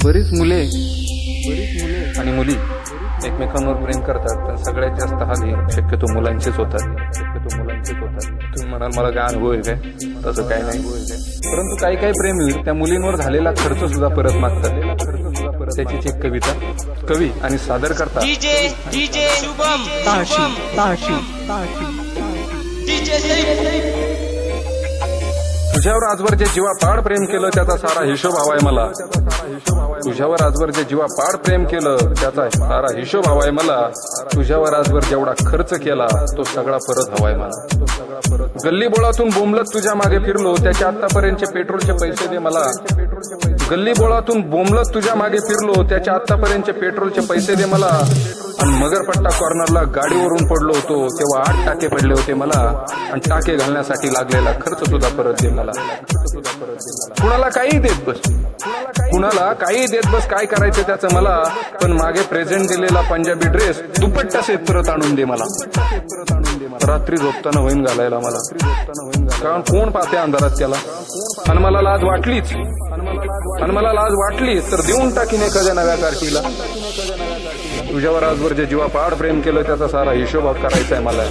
बरीच मुले आणि मुली एकमेकांवर प्रेम करतात, पण सगळ्यात जास्त हाल हे शक्यतो मुलांचेच होतात. तुम्ही म्हणाल मला काय अनुभव आहे काय? तसं काय नाही, परंतु काही प्रेमीवीर त्या मुलींवर झालेला खर्च सुद्धा परत मागतात. त्याचीच एक कविता कवी आणि सादर करतात डीजे शुभम तुझ्यावर आजवर जे जीवापाड प्रेम केलं त्याचा सारा हिशोब हवाय मला. तुझ्यावर आजवर जे जीवापाड प्रेम केलं त्याचा सारा हिशोब हवाय मला. तुझ्यावर आजवर जेवढा खर्च केला तो सगळा परत हवाय मला. गल्ली बोळातून बोंबलत तुझ्या मागे फिरलो त्याच्या आतापर्यंतचे पेट्रोलचे पैसे दे मला. गल्ली बोळातून बोंबलत तुझ्या मागे फिरलो त्याच्या आतापर्यंतचे पेट्रोलचे पैसे दे मला. आणि मगरपट्टा कॉर्नरला गाडीवरून पडलो होतो तेव्हा 8 टाके पडले होते मला. आणि टाके घालण्यासाठी लागलेला खर्च सुद्धा परत दे मला. कुणाला काही देत बस, कुणाला काही देत बस, काय करायचं त्याचं मला. पण मागे प्रेझेंट दिलेला पंजाबी ड्रेस दुपट्टा सेट परत आणून दे मला. रात्री झोपताना होईन घालायला मला, कारण कोण पाहते अंधारात त्याला. आणि मला लाज वाटलीच तर देऊन टाकीन एखाद्या नव्या कार्टीला. तुझ्यावर आजवर जे जीवापाड प्रेम केलं त्याचा सारा हिशोब करायचा आहे मला.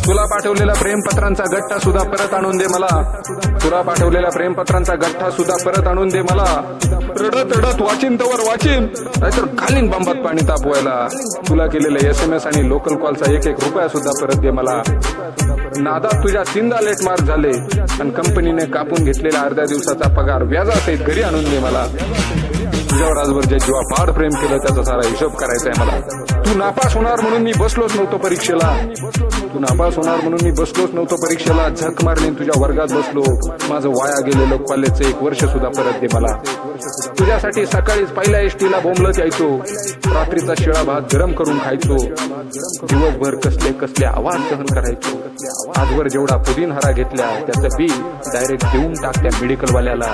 तुला पाठवलेल्या प्रेमपत्रांचा गठ्ठा सुद्धा परत आणून दे मला. तुला पाठवलेल्या प्रेमपत्रांचा गठ्ठा सुद्धा परत आणून दे मला. रडत वाचीन तवर वाचीन, नाहीतर घालीन बंबात पाणी तापवायला. तुला केलेले SMS आणि लोकल कॉलचा 1 रुपया सुद्धा परत दे मला. नादात तुझ्या 3दा लेट मार्क झाले आणि कंपनीने कापून घेतलेला अर्ध्या दिवसाचा पगार व्याजासहित घरी आणून दे मला. तुझ्यावर आजवर जे जीवापाड प्रेम केलं त्याचा सारा हिशोब करायचा आहे मला. तू नापास होणार म्हणून मी बसलोच नव्हतो परीक्षेला. झक मारली तुझ्या वर्गात बसलो. माझं वाया गेलेलं कॉलेजचं 1 वर्ष सुद्धा परत दे मला. तुझ्यासाठी सकाळीच पहिल्या एसटीला बोंबलत यायचो. रात्रीचा शिळा भात गरम करून खायचो. दिवसभर कसले आवाज सहन करायचो. आजवर जेवढा पुदीनहरा घेतल्या त्याचं बिल डायरेक्ट देऊन टाक त्या मेडिकलवाल्याला.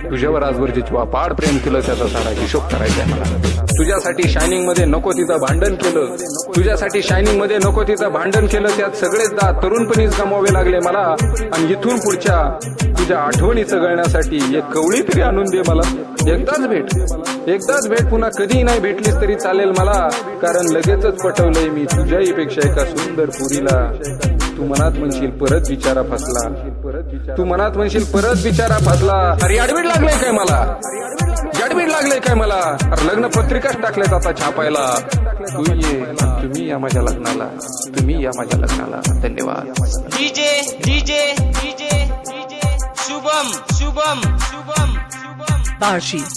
तुझ्यावर आजवर जे जीवापाड प्रेम केलं त्याचा सारा हिशोब करायचा आहे मला. तुझ्यासाठी शायनिंग मध्ये नको तिथं भांडण केलं. त्यात सगळेच तरुणपणीच गमावे लागले मला. आणि इथून पुढच्या तुझ्या आठवणी चघळण्यासाठी एक कवळी तरी आणून दे मला. एकदाच भेट, पुन्हा कधीही नाही भेटलीस तरी चालेल मला. कारण लगेचच पटवलंय मी तुझ्याही पेक्षा एका सुंदर पुरीला. तू मनात म्हणशील परत बिचारा फसला. अरे ऍडमिट लागलंय काय मला. अरे लग्न पत्रिकाच टाकल्यात आता छापायला. तुम्ही या माझ्या लग्नाला. धन्यवाद. DJ Shubham Barshi.